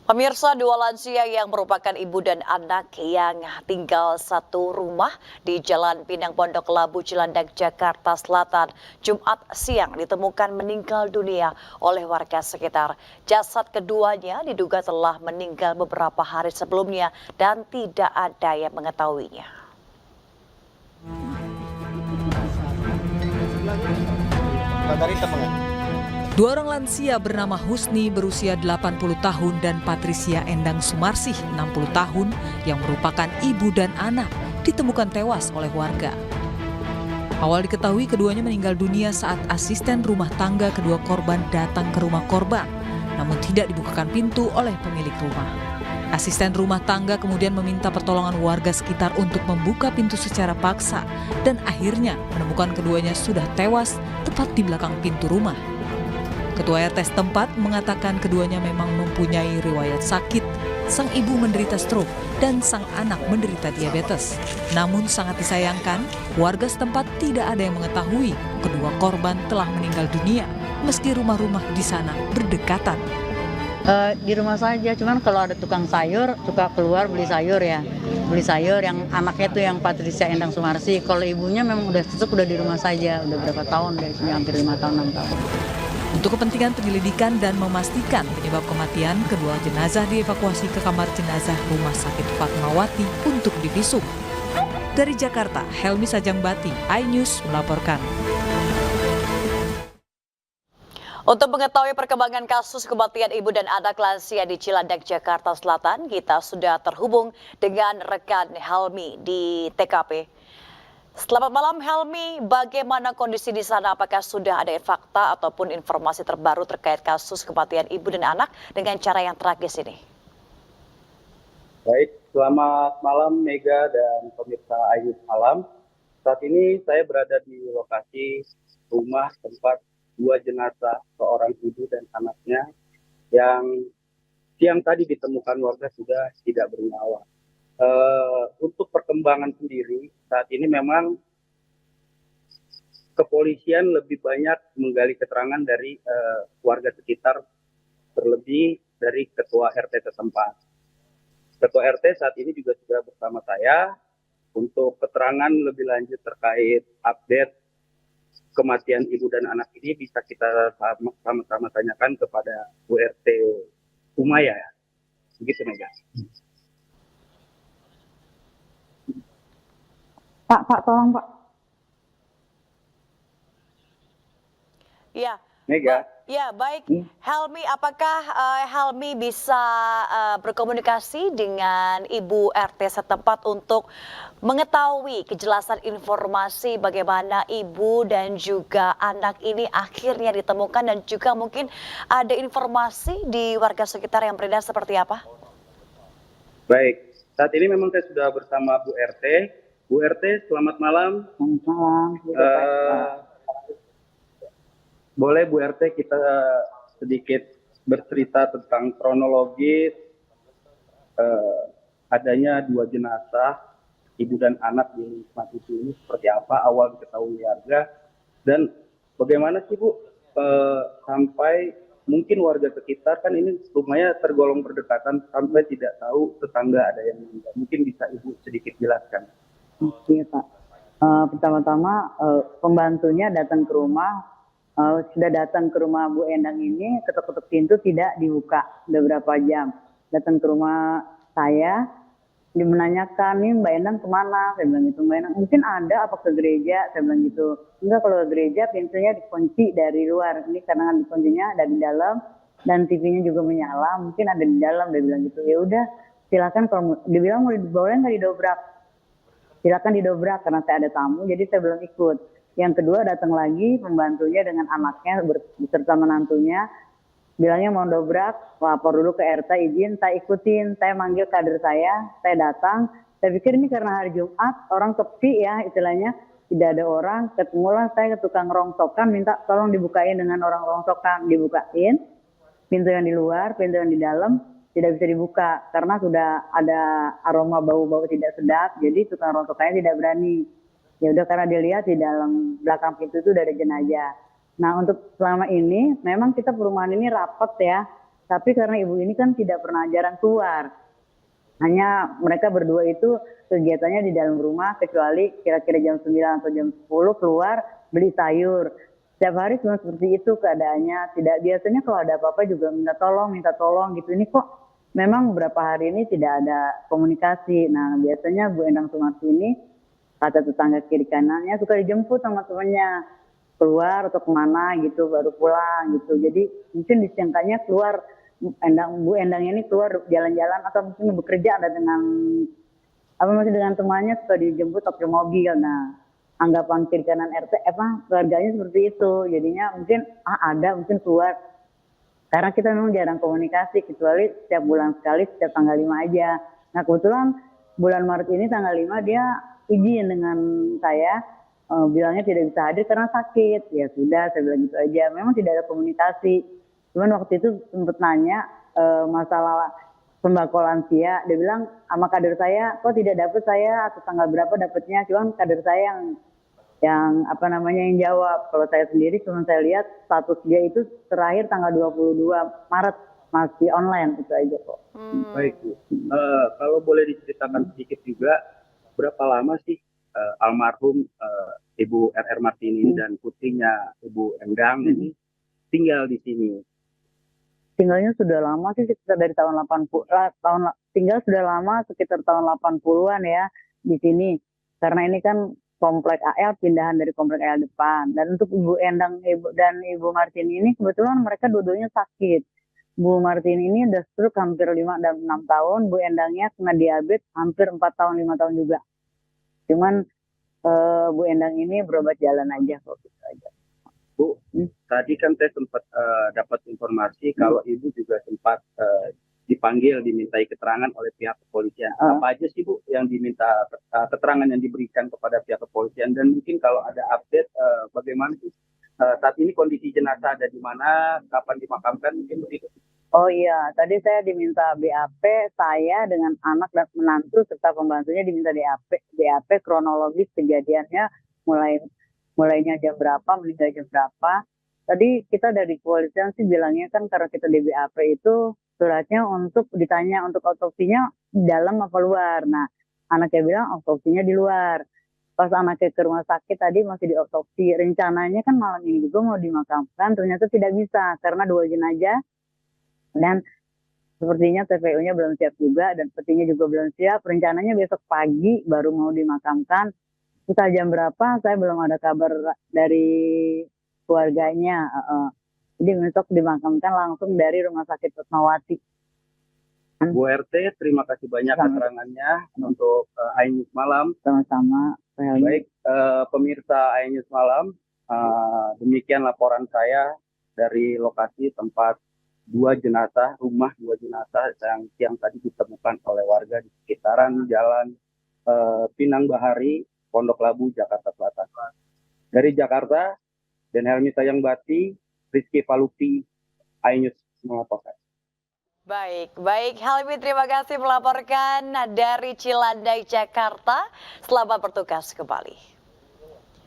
Pemirsa, dua lansia yang merupakan ibu dan anak yang tinggal satu rumah di Jalan Pinang Pondok Labu, Cilandak, Jakarta Selatan, Jumat siang ditemukan meninggal dunia oleh warga sekitar. Jasad keduanya diduga telah meninggal beberapa hari sebelumnya dan tidak ada yang mengetahuinya. Dua orang lansia bernama Husni berusia 80 tahun dan Patricia Endang Sumarsih 60 tahun yang merupakan ibu dan anak ditemukan tewas oleh warga. Awal diketahui keduanya meninggal dunia saat asisten rumah tangga kedua korban datang ke rumah korban, namun tidak dibukakan pintu oleh pemilik rumah. Asisten rumah tangga kemudian meminta pertolongan warga sekitar untuk membuka pintu secara paksa dan akhirnya menemukan keduanya sudah tewas tepat di belakang pintu rumah. Ketua RT setempat mengatakan keduanya memang mempunyai riwayat sakit. Sang ibu menderita stroke dan sang anak menderita diabetes. Namun sangat disayangkan, warga setempat tidak ada yang mengetahui kedua korban telah meninggal dunia meski rumah-rumah di sana berdekatan. Di rumah saja, cuman kalau ada tukang sayur suka keluar beli sayur ya. Beli sayur yang anaknya tuh yang Patricia Endang Sumarsih. Kalau ibunya memang udah di rumah saja, udah berapa tahun dari sini, hampir 5 tahun 6 tahun. Untuk kepentingan penyelidikan dan memastikan penyebab kematian, kedua jenazah dievakuasi ke kamar jenazah Rumah Sakit Fatmawati untuk divisum. Dari Jakarta, Helmi Sajangbati, iNews melaporkan. Untuk mengetahui perkembangan kasus kematian ibu dan anak lansia di Cilandak, Jakarta Selatan, kita sudah terhubung dengan rekan Helmi di TKP. Selamat malam Helmi, bagaimana kondisi di sana? Apakah sudah ada fakta ataupun informasi terbaru terkait kasus kematian ibu dan anak dengan cara yang tragis ini? Baik, selamat malam Mega dan pemirsa iNews Malam. Saat ini saya berada di lokasi rumah tempat dua jenazah, seorang ibu dan anaknya yang siang tadi ditemukan warga sudah tidak bernyawa. Untuk perkembangan sendiri, saat ini memang kepolisian lebih banyak menggali keterangan dari warga sekitar, terlebih dari ketua RT setempat. Ketua RT saat ini juga sudah bersama saya untuk keterangan lebih lanjut terkait update kematian ibu dan anak ini bisa kita sama-sama tanyakan kepada Bu RT Umaya. Begitu, Mega. Pak, tolong Pak. Ya, Mega. Ya, baik. Helmi, apakah Helmi bisa berkomunikasi dengan Ibu RT setempat untuk mengetahui kejelasan informasi bagaimana ibu dan juga anak ini akhirnya ditemukan dan juga mungkin ada informasi di warga sekitar yang beredar seperti apa? Baik, saat ini memang saya sudah bersama Bu RT. Bu RT, selamat malam. Selamat malam. Boleh Bu RT kita sedikit bercerita tentang kronologis adanya dua jenazah ibu dan anak di tempat ini seperti apa awal diketahui warga dan bagaimana sih Bu sampai mungkin warga sekitar kan ini rumahnya tergolong berdekatan sampai tidak tahu tetangga ada yang meninggal. Mungkin bisa Ibu sedikit jelaskan. Oke Pak. Pertama-tama pembantunya datang ke rumah. Sudah datang ke rumah Bu Endang ini, ketuk-ketuk pintu tidak dibuka, udah berapa jam. Datang ke rumah saya, dia menanyakan, nih Mbak Endang kemana? Saya bilang gitu, Mbak Endang mungkin ada apa ke gereja? Saya bilang gitu, enggak, kalau ke gereja pintunya dikunci dari luar. Ini karena dikuncinya ada di dalam dan TV-nya juga menyala, mungkin ada di dalam. Dia bilang gitu, ya udah silakan, kalau dibilang mau dibawa nggak didobrak? Silakan didobrak karena saya ada tamu, jadi saya belum ikut. Yang kedua datang lagi pembantunya dengan anaknya beserta menantunya, bilangnya mau dobrak, lapor dulu ke RT, izin, saya ikutin, saya manggil kader saya datang. Saya pikir ini karena hari Jumat, orang sepi ya istilahnya, tidak ada orang, ketemulah saya ke tukang rongsokan, minta tolong dibukain dengan orang rongsokan, dibukain, pintu yang di luar, pintu yang di dalam, tidak bisa dibuka, karena sudah ada aroma bau-bau tidak sedap, jadi tukang rongsokannya tidak berani. Ya udah karena dilihat di dalam belakang pintu itu udah ada jenazah. Nah untuk selama ini memang kita perumahan ini rapat ya. Tapi karena ibu ini kan tidak pernah jarang keluar. Hanya mereka berdua itu kegiatannya di dalam rumah, kecuali kira-kira jam 9 atau jam 10 keluar beli sayur. Setiap hari cuma seperti itu keadaannya. Tidak, biasanya kalau ada apa-apa juga minta tolong gitu. Ini kok memang beberapa hari ini tidak ada komunikasi. Nah, biasanya Bu Endang Sumarsi ini, kata tetangga kiri kanannya, suka dijemput sama temannya keluar atau kemana gitu, baru pulang gitu. Jadi mungkin disangkanya keluar, Bu Endang ini keluar jalan-jalan atau mungkin bekerja, ada dengan masih dengan temannya suka dijemput pakai mobil. Nah, anggapan kiri kanan RT keluarganya seperti itu. Jadinya mungkin ada, mungkin keluar. Karena kita memang jarang komunikasi, kecuali setiap bulan sekali, setiap tanggal 5 aja. Nah, kebetulan bulan Maret ini tanggal 5 dia izin dengan saya, bilangnya tidak bisa hadir karena sakit. Ya sudah, saya bilang gitu aja. Memang tidak ada komunikasi. Cuman waktu itu sempat nanya masalah sembako lansia. Dia bilang sama kader saya, kok tidak dapat saya atau tanggal berapa dapatnya. Cuman kader saya yang yang jawab. Kalau saya sendiri cuma saya lihat status dia itu terakhir tanggal 22 Maret masih online, itu aja kok. Baik Bu, kalau boleh diceritakan sedikit juga, berapa lama sih almarhum Ibu RR Martini dan putrinya Ibu Endang ini tinggal di sini? Tinggalnya sudah lama sih, sekitar dari tahun 80, tinggal sudah lama sekitar tahun 80-an ya di sini. Karena ini kan komplek AL, pindahan dari komplek AL depan. Dan untuk Ibu Endang dan Ibu Martini ini kebetulan mereka dua-duanya sakit. Bu Martini ini udah stroke hampir 5 dan 6 tahun, Bu Endangnya kena diabetes hampir 4 tahun, 5 tahun juga. Cuman Bu Endang ini berobat jalan aja kok, gitu aja. Bu, tadi kan saya sempat dapat informasi kalau Ibu juga sempat dipanggil, dimintai keterangan oleh pihak kepolisian. Apa aja sih Bu yang diminta keterangan yang diberikan kepada pihak kepolisian, dan mungkin kalau ada update bagaimana sih saat ini kondisi jenazah ada di mana, kapan dimakamkan, mungkin begitu? Oh iya, tadi saya diminta BAP, saya dengan anak dan menantu serta pembantunya diminta BAP kronologis kejadiannya, mulainya jam berapa, meninggal jam berapa. Tadi kita dari kepolisian sih bilangnya kan karena kita di BAP itu suratnya untuk ditanya untuk otopsinya dalam apa luar. Nah, anaknya bilang otopsinya di luar. Pas anaknya ke rumah sakit tadi masih diotopsi. Rencananya kan malam ini juga mau dimakamkan, ternyata tidak bisa karena 2 jenazah. Dan sepertinya TPU-nya belum siap juga dan petinya juga belum siap. Rencananya besok pagi baru mau dimakamkan. Entah jam berapa, saya belum ada kabar dari keluarganya. Jadi besok dimakamkan langsung dari Rumah Sakit Fatmawati. Bu RT, terima kasih banyak keterangannya untuk iNews Malam. Sama-sama. Baik, pemirsa iNews Malam, demikian laporan saya dari lokasi tempat 2 jenazah, rumah 2 jenazah yang tadi ditemukan oleh warga di sekitaran Jalan Pinang Bahari, Pondok Labu, Jakarta Selatan. Dari Jakarta, dan Helmi Sayangbati, Rizky Falupi, iNews melaporkan. Baik Helmi, terima kasih melaporkan dari Cilandak, Jakarta. Selamat bertugas kembali.